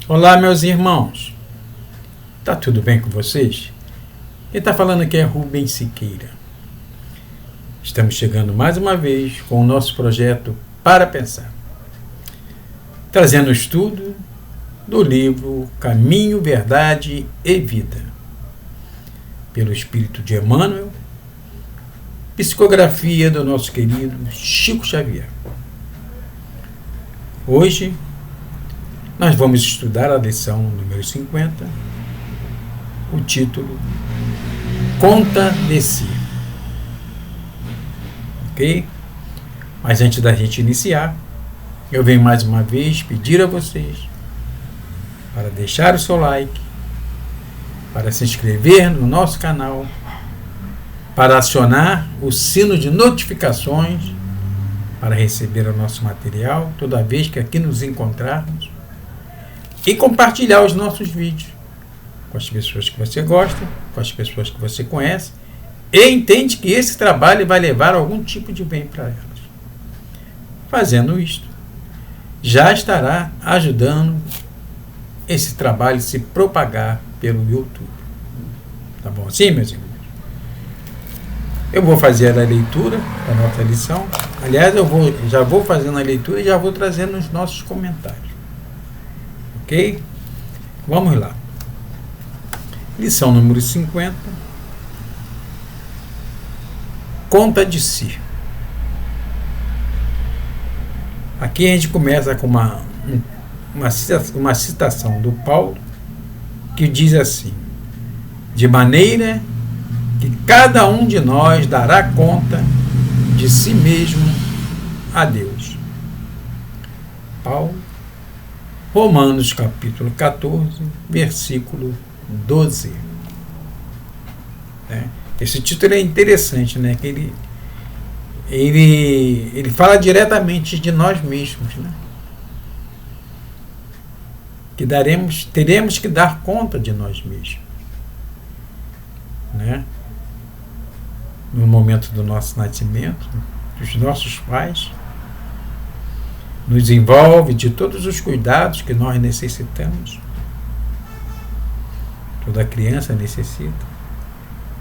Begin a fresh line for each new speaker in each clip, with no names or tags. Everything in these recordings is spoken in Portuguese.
Olá, meus irmãos. Tá tudo bem com vocês? Quem está falando aqui é Rubens Siqueira. Estamos chegando mais uma vez com o nosso projeto Para Pensar, trazendo o estudo do livro Caminho, Verdade e Vida, pelo Espírito de Emmanuel, psicografia do nosso querido Chico Xavier. Hoje nós vamos estudar a lição número 50, o título Conta de Si. Ok? Mas antes da gente iniciar, eu venho mais uma vez pedir a vocês para deixar o seu like, para se inscrever no nosso canal, para acionar o sino de notificações, para receber o nosso material toda vez que aqui nos encontrarmos, e compartilhar os nossos vídeos com as pessoas que você gosta, com as pessoas que você conhece e entende que esse trabalho vai levar algum tipo de bem para elas. Fazendo isto, já estará ajudando esse trabalho a se propagar pelo YouTube. Tá bom assim, meus irmãos? Eu vou fazer a leitura da nossa lição. Aliás, já vou fazendo a leitura e já vou trazendo os nossos comentários. Ok? Vamos lá. Lição número 50. Conta de si. Aqui a gente começa com uma citação do Paulo, que diz assim: de maneira que cada um de nós dará conta de si mesmo a Deus. Paulo, Romanos capítulo 14, versículo 12. Esse título é interessante, né? Que ele fala diretamente de nós mesmos, né? Que teremos que dar conta de nós mesmos, né? No momento do nosso nascimento, dos nossos pais, nos envolve de todos os cuidados que nós necessitamos. Toda criança necessita.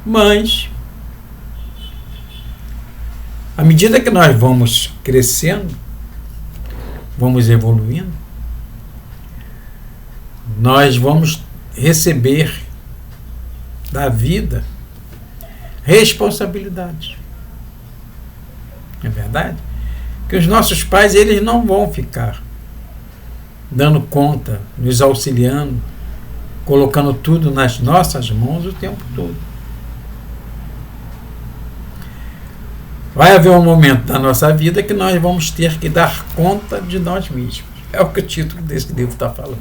Mas, à medida que nós vamos crescendo, vamos evoluindo, nós vamos receber da vida responsabilidades. Não é verdade? Que os nossos pais, eles não vão ficar dando conta, nos auxiliando, colocando tudo nas nossas mãos o tempo todo. Vai haver um momento da nossa vida que nós vamos ter que dar conta de nós mesmos. É o que o título desse livro está falando.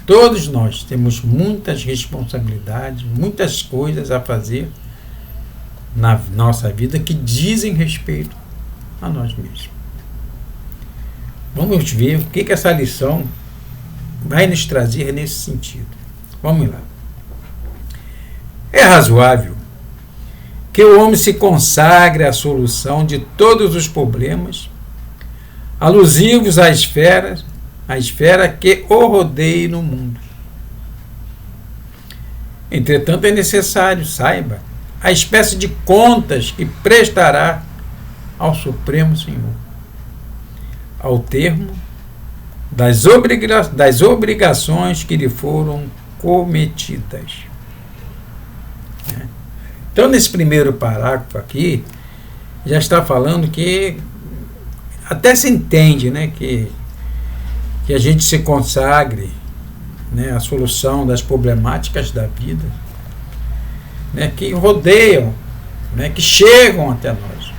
Todos nós temos muitas responsabilidades, muitas coisas a fazer na nossa vida que dizem respeito a nós mesmos. Vamos ver o que essa lição vai nos trazer nesse sentido. Vamos lá. É razoável que o homem se consagre à solução de todos os problemas alusivos à esfera que o rodeia no mundo. Entretanto, é necessário, saiba, a espécie de contas que prestará ao Supremo Senhor, ao termo das obrigações que lhe foram cometidas. Então, nesse primeiro parágrafo aqui, já está falando que até se entende, né, que a gente se consagre, né, à solução das problemáticas da vida, né, que rodeiam, né, que chegam até nós,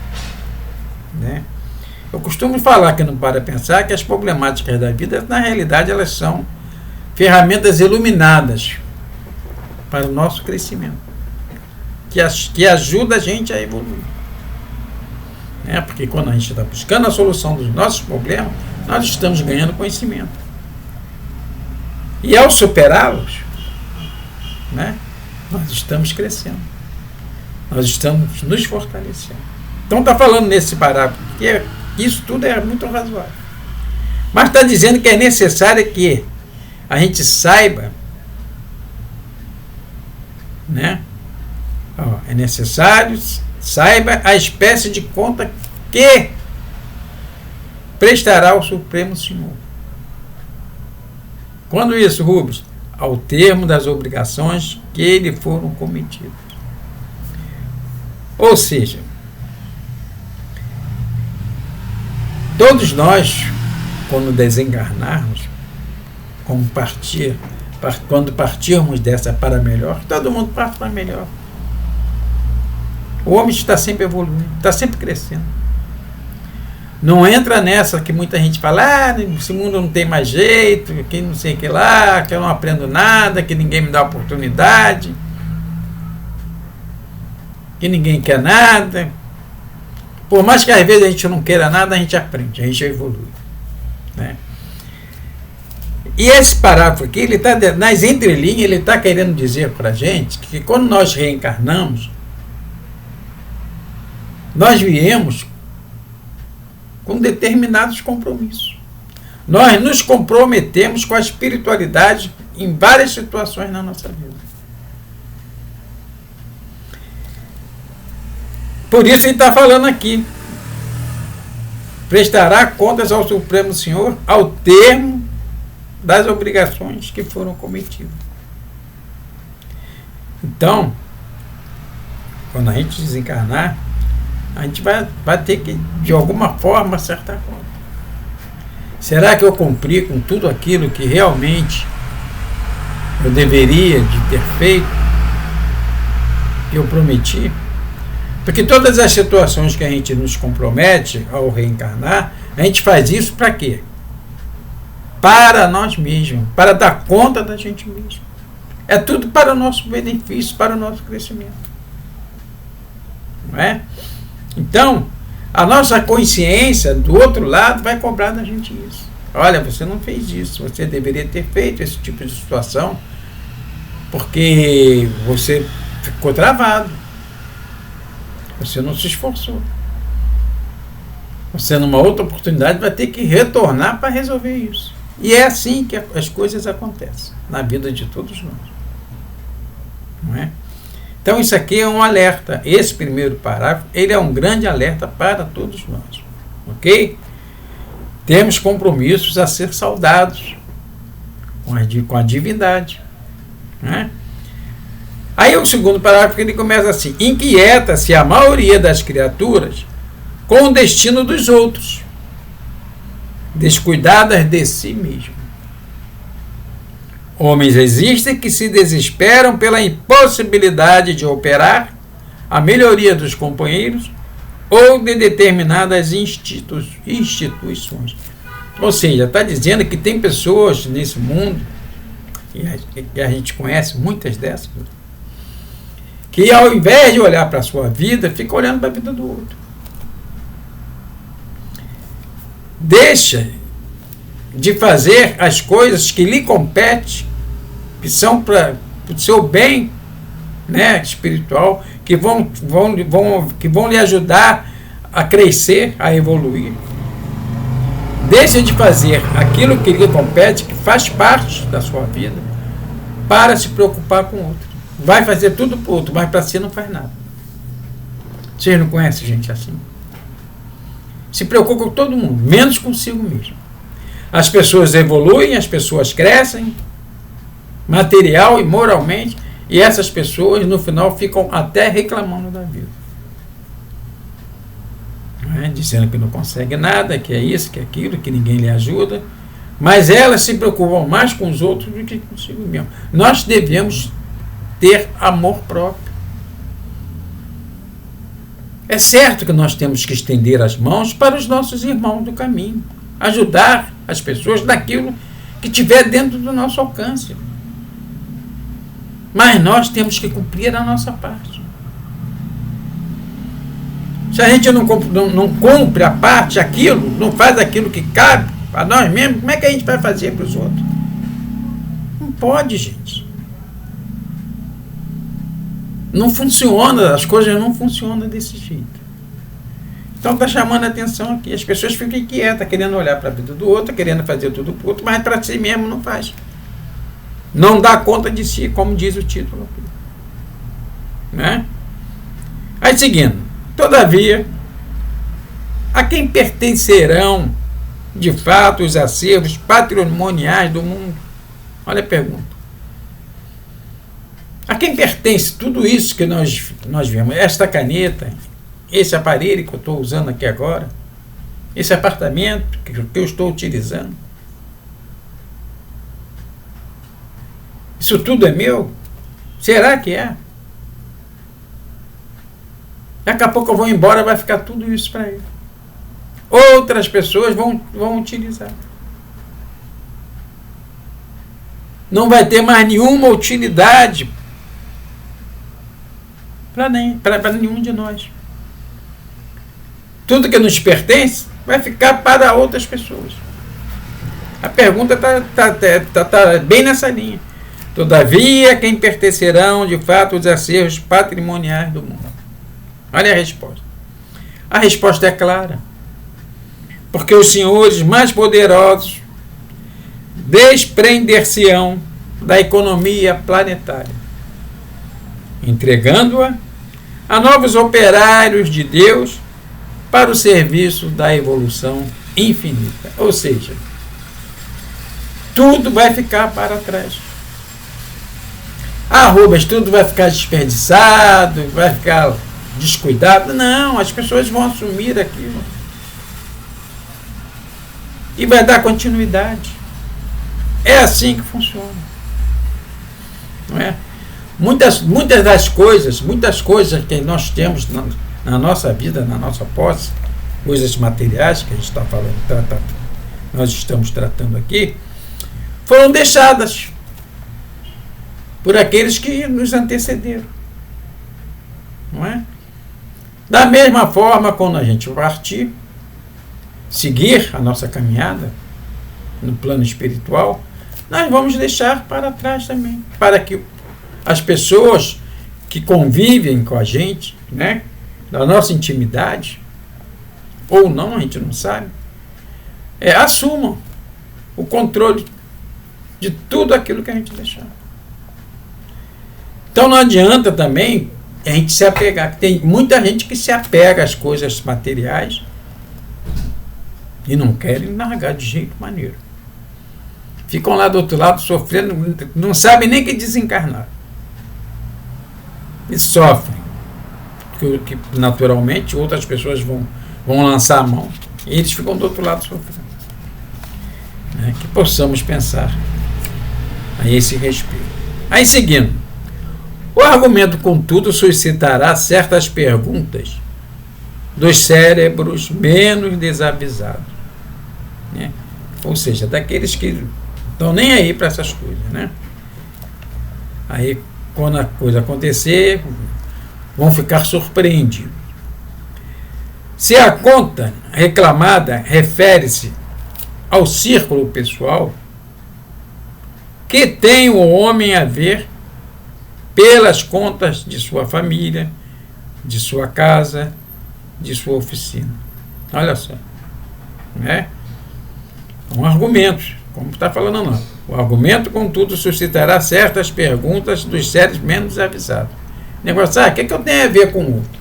né? Eu costumo falar que não para pensar que as problemáticas da vida, na realidade, elas são ferramentas iluminadas para o nosso crescimento, que ajuda a gente a evoluir, né? Porque quando a gente está buscando a solução dos nossos problemas, nós estamos ganhando conhecimento. E ao superá-los, né, nós estamos crescendo. Nós estamos nos fortalecendo. Então está falando nesse parágrafo que isso tudo é muito razoável. Mas está dizendo que é necessário que a gente saiba, né? É necessário, saiba a espécie de conta que prestará ao Supremo Senhor. Quando isso, Rubens? Ao termo das obrigações que lhe foram cometidas. Ou seja, todos nós, quando desencarnarmos, quando partirmos dessa para melhor, todo mundo parte para melhor. O homem está sempre evoluindo, está sempre crescendo. Não entra nessa que muita gente fala, esse mundo não tem mais jeito, que não sei o que lá, que eu não aprendo nada, que ninguém me dá oportunidade, que ninguém quer nada. Por mais que às vezes a gente não queira nada, a gente aprende, a gente evolui, né? E esse parágrafo aqui, ele está nas entrelinhas, ele está querendo dizer para a gente que quando nós reencarnamos, nós viemos com determinados compromissos. Nós nos comprometemos com a espiritualidade em várias situações na nossa vida. Por isso ele está falando aqui. Prestará contas ao Supremo Senhor ao termo das obrigações que foram cometidas. Então, quando a gente desencarnar, a gente vai ter que, de alguma forma, acertar a conta. Será que eu cumpri com tudo aquilo que realmente eu deveria de ter feito, que eu prometi? Porque todas as situações que a gente nos compromete ao reencarnar, a gente faz isso para quê? Para nós mesmos, para dar conta da gente mesmo. É tudo para o nosso benefício, para o nosso crescimento. Não é? Então, a nossa consciência, do outro lado, vai cobrar da gente isso. Olha, você não fez isso, você deveria ter feito esse tipo de situação, porque você ficou travado. Você não se esforçou. Você, numa outra oportunidade, vai ter que retornar para resolver isso. E é assim que as coisas acontecem na vida de todos nós. Não é? Então, isso aqui é um alerta. Esse primeiro parágrafo, ele é um grande alerta para todos nós. Ok? Temos compromissos a ser saudados com a divindade. Não é? Aí o segundo parágrafo, ele começa assim: inquieta-se a maioria das criaturas com o destino dos outros, descuidadas de si mesmo. Homens existem que se desesperam pela impossibilidade de operar a melhoria dos companheiros ou de determinadas instituições. Ou seja, está dizendo que tem pessoas nesse mundo, e a gente conhece muitas dessas, que ao invés de olhar para a sua vida, fica olhando para a vida do outro. Deixa de fazer as coisas que lhe competem, que são para o seu bem, né, espiritual, que vão lhe ajudar a crescer, a evoluir. Deixa de fazer aquilo que lhe compete, que faz parte da sua vida, para se preocupar com o outro. Vai fazer tudo para o outro, mas para si não faz nada. Vocês não conhecem gente assim? Se preocupa com todo mundo, menos consigo mesmo. As pessoas evoluem, as pessoas crescem, material e moralmente, e essas pessoas no final ficam até reclamando da vida. Não é? Dizendo que não consegue nada, que é isso, que é aquilo, que ninguém lhe ajuda, mas elas se preocupam mais com os outros do que consigo mesmo. Nós devemos ter amor próprio. É certo que nós temos que estender as mãos para os nossos irmãos do caminho, ajudar as pessoas naquilo que tiver dentro do nosso alcance. Mas nós temos que cumprir a nossa parte. Se a gente não cumpre a parte, aquilo, não faz aquilo que cabe para nós mesmos, como é que a gente vai fazer para os outros? Não pode, gente. Não funciona, as coisas não funcionam desse jeito. Então está chamando a atenção aqui. As pessoas ficam inquietas, querendo olhar para a vida do outro, querendo fazer tudo para o outro, mas para si mesmo não faz. Não dá conta de si, como diz o título aqui. Né? Aí seguindo. Todavia, a quem pertencerão de fato os acervos patrimoniais do mundo? Olha a pergunta. A quem pertence tudo isso que nós vemos? Esta caneta, esse aparelho que eu estou usando aqui agora, esse apartamento que eu estou utilizando. Isso tudo é meu? Será que é? Daqui a pouco eu vou embora, vai ficar tudo isso para ele. Outras pessoas vão utilizar. Não vai ter mais nenhuma utilidade para nenhum de nós. Tudo que nos pertence vai ficar para outras pessoas. A pergunta está bem nessa linha. Todavia, quem pertencerão de fato os acervos patrimoniais do mundo? Olha a resposta. A resposta é clara. Porque os senhores mais poderosos desprender-se-ão da economia planetária, entregando-a a novos operários de Deus para o serviço da evolução infinita. Ou seja, tudo vai ficar para trás. Rubens, tudo vai ficar desperdiçado, vai ficar descuidado. Não, as pessoas vão assumir aquilo. E vai dar continuidade. É assim que funciona. Não é? Muitas coisas que nós temos na nossa vida, na nossa posse, coisas materiais que a gente está falando, nós estamos tratando aqui, foram deixadas por aqueles que nos antecederam. Não é? Da mesma forma, quando a gente partir, seguir a nossa caminhada no plano espiritual, nós vamos deixar para trás também, para que as pessoas que convivem com a gente, né, da nossa intimidade, ou não, a gente não sabe, assumam o controle de tudo aquilo que a gente deixar. Então não adianta também a gente se apegar. Tem muita gente que se apega às coisas materiais e não querem largar de jeito maneiro. Ficam lá do outro lado sofrendo, não sabem nem que desencarnar. E sofrem. Porque naturalmente outras pessoas vão lançar a mão e eles ficam do outro lado sofrendo. Que possamos pensar a esse respeito. Aí seguindo. O argumento, contudo, suscitará certas perguntas dos cérebros menos desavisados. Né? Ou seja, daqueles que estão nem aí para essas coisas. Né? Aí, quando a coisa acontecer, vão ficar surpreendidos. Se a conta reclamada refere-se ao círculo pessoal, que tem o homem a ver pelas contas de sua família, de sua casa, de sua oficina. Olha só. Né? Um argumento, como está falando lá. O argumento, contudo, suscitará certas perguntas dos seres menos avisados. O negócio, o que eu tenho a ver com o outro?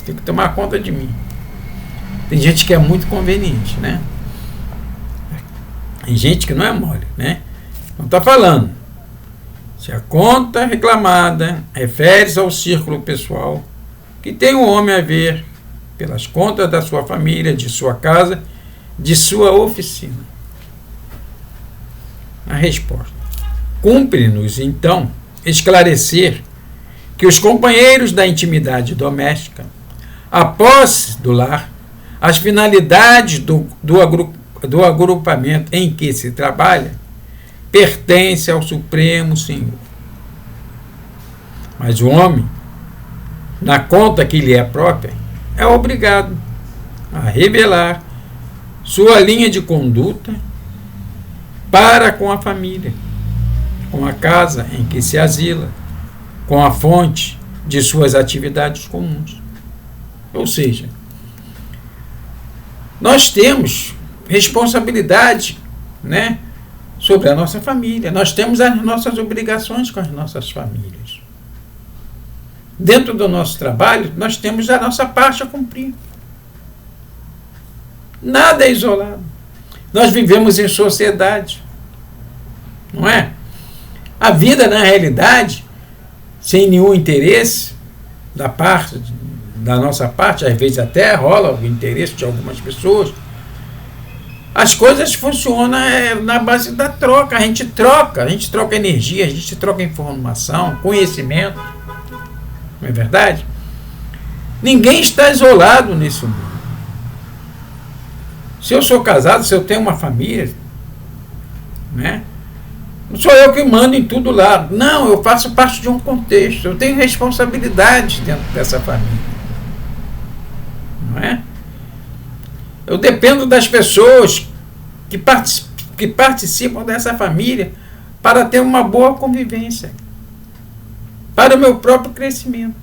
Tem que tomar conta de mim. Tem gente que é muito conveniente, né? Tem gente que não é mole, né? Não está falando. Se a conta reclamada refere-se ao círculo pessoal, que tem o homem a ver pelas contas da sua família, de sua casa, de sua oficina. A resposta. Cumpre-nos, então, esclarecer que os companheiros da intimidade doméstica, a posse do lar, as finalidades do agrupamento em que se trabalha, pertence ao Supremo Senhor. Mas o homem, na conta que lhe é própria, é obrigado a revelar sua linha de conduta para com a família, com a casa em que se asila, com a fonte de suas atividades comuns. Ou seja, nós temos responsabilidade, né, sobre a nossa família. Nós temos as nossas obrigações com as nossas famílias. Dentro do nosso trabalho, nós temos a nossa parte a cumprir. Nada é isolado. Nós vivemos em sociedade. Não é? A vida, na realidade, sem nenhum interesse da nossa parte, às vezes até rola o interesse de algumas pessoas, as coisas funcionam na base da troca. A gente troca energia, a gente troca informação, conhecimento. Não é verdade? Ninguém está isolado nesse mundo. Se eu sou casado, se eu tenho uma família, né? Não sou eu que mando em tudo lá. Não, eu faço parte de um contexto. Eu tenho responsabilidade dentro dessa família. Não é? Eu dependo das pessoas que participam dessa família para ter uma boa convivência, para o meu próprio crescimento.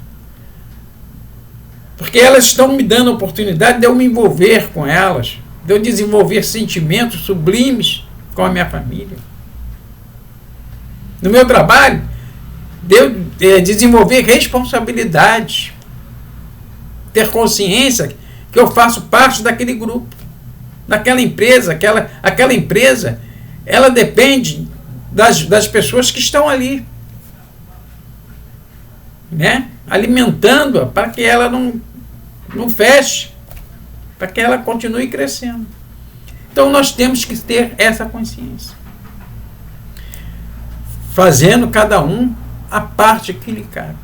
Porque elas estão me dando a oportunidade de eu me envolver com elas, de eu desenvolver sentimentos sublimes com a minha família. No meu trabalho, de eu desenvolver responsabilidade, ter consciência que eu faço parte daquele grupo, daquela empresa. Aquela empresa, ela depende das pessoas que estão ali, né? Alimentando-a para que ela não feche, para que ela continue crescendo. Então nós temos que ter essa consciência, fazendo cada um a parte que lhe cabe.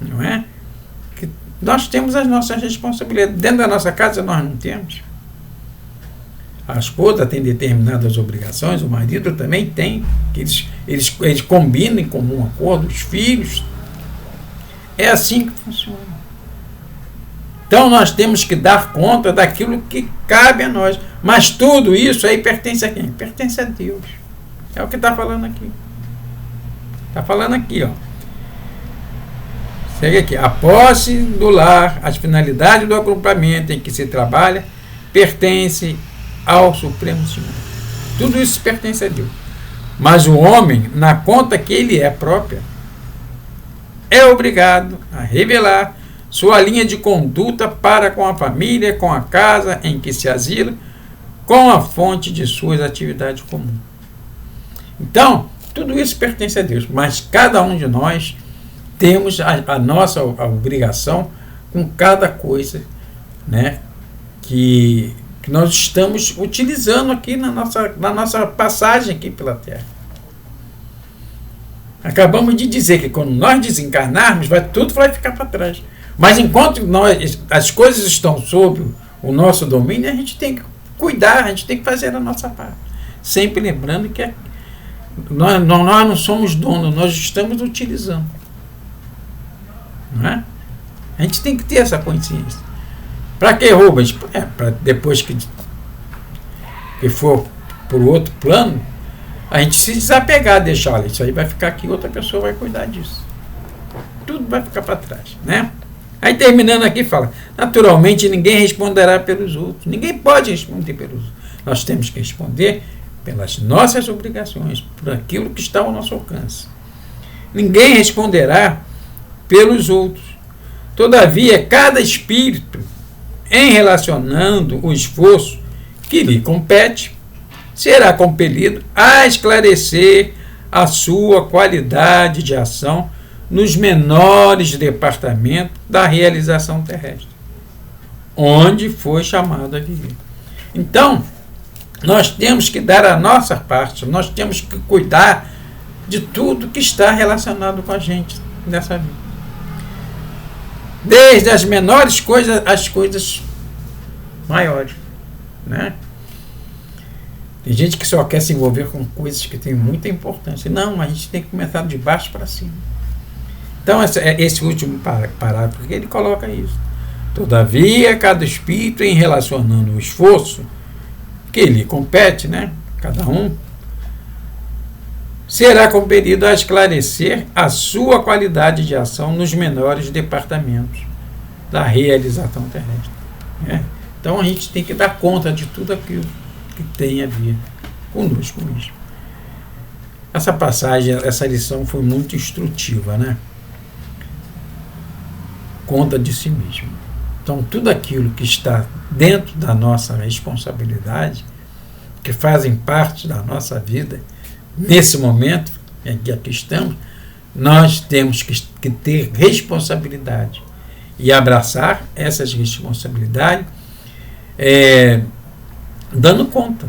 Não é? Que nós temos as nossas responsabilidades. Dentro da nossa casa nós não temos. A esposa tem determinadas obrigações, o marido também tem, que eles combinam em comum acordo, os filhos. É assim que funciona. Então nós temos que dar conta daquilo que cabe a nós. Mas tudo isso aí pertence a quem? Pertence a Deus. É o que está falando aqui. Está falando aqui, ó. Segue aqui. A posse do lar, as finalidades do agrupamento em que se trabalha, pertence ao Supremo Senhor. Tudo isso pertence a Deus. Mas o homem, na conta que ele é própria, é obrigado a revelar sua linha de conduta para com a família, com a casa em que se asila, com a fonte de suas atividades comuns. Então, tudo isso pertence a Deus, mas cada um de nós temos a nossa obrigação com cada coisa, né, que nós estamos utilizando aqui na nossa passagem aqui pela Terra. Acabamos de dizer que quando nós desencarnarmos, tudo vai ficar para trás. Mas enquanto as coisas estão sob o nosso domínio, a gente tem que cuidar, a gente tem que fazer a nossa parte. Sempre lembrando que nós não somos donos, nós estamos utilizando. Não é? A gente tem que ter essa consciência. Para que, Rubens? Para depois que for para o outro plano, a gente se desapegar, deixar, olha, isso aí vai ficar aqui, outra pessoa vai cuidar disso. Tudo vai ficar para trás, né? Aí terminando aqui fala, naturalmente ninguém responderá pelos outros. Ninguém pode responder pelos outros. Nós temos que responder pelas nossas obrigações, por aquilo que está ao nosso alcance. Ninguém responderá pelos outros. Todavia, cada espírito, em relacionando o esforço que lhe compete, será compelido a esclarecer a sua qualidade de ação nos menores departamentos da realização terrestre, onde foi chamado a viver. Então, nós temos que dar a nossa parte, nós temos que cuidar de tudo que está relacionado com a gente nessa vida. Desde as menores coisas às coisas maiores, né? Tem gente que só quer se envolver com coisas que têm muita importância. Não, a gente tem que começar de baixo para cima. Então, esse último parágrafo, ele coloca isso. Todavia, cada espírito, em relacionando o esforço que lhe compete, né, cada um, será compelido a esclarecer a sua qualidade de ação nos menores departamentos da realização terrestre. né? Então a gente tem que dar conta de tudo aquilo que tem a ver conosco mesmo. Essa passagem, essa lição foi muito instrutiva, né? Conta de si mesmo. Então tudo aquilo que está dentro da nossa responsabilidade, que fazem parte da nossa vida, nesse momento em que aqui estamos, nós temos que ter responsabilidade e abraçar essas responsabilidades, dando conta,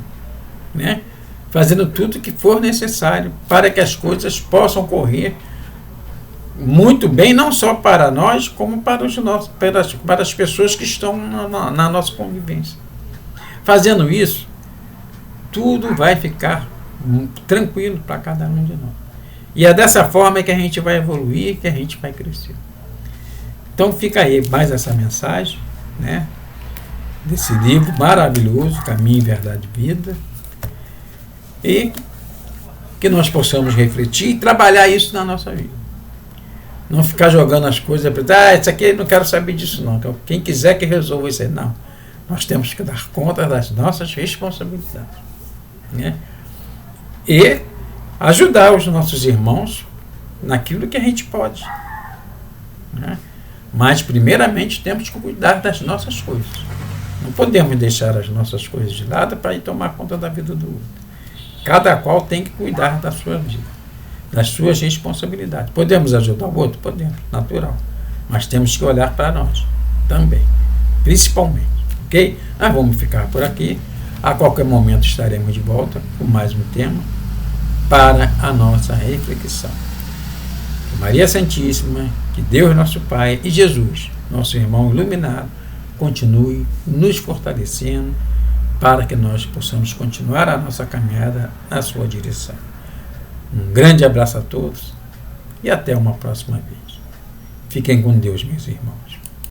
né? Fazendo tudo que for necessário para que as coisas possam correr muito bem, não só para nós, como para as pessoas que estão na nossa convivência. Fazendo isso, tudo vai ficar tranquilo para cada um de nós. E é dessa forma que a gente vai evoluir, que a gente vai crescer. Então fica aí mais essa mensagem, né, desse livro maravilhoso, Caminho, Verdade e Vida, e que nós possamos refletir e trabalhar isso na nossa vida. Não ficar jogando as coisas, isso aqui eu não quero saber disso não, quem quiser que resolva isso aí. Não, nós temos que dar conta das nossas responsabilidades, né? E ajudar os nossos irmãos naquilo que a gente pode, né? Mas primeiramente temos que cuidar das nossas coisas. Não podemos deixar as nossas coisas de lado para ir tomar conta da vida do outro. Cada qual tem que cuidar da sua vida, das suas responsabilidades. Podemos ajudar o outro? Podemos, natural. Mas temos que olhar para nós também, principalmente. Ok? Nós vamos ficar por aqui. A qualquer momento estaremos de volta com mais um tema para a nossa reflexão. Que Maria Santíssima, que Deus nosso Pai e Jesus, nosso irmão iluminado, continue nos fortalecendo para que nós possamos continuar a nossa caminhada na sua direção. Um grande abraço a todos e até uma próxima vez. Fiquem com Deus, meus irmãos.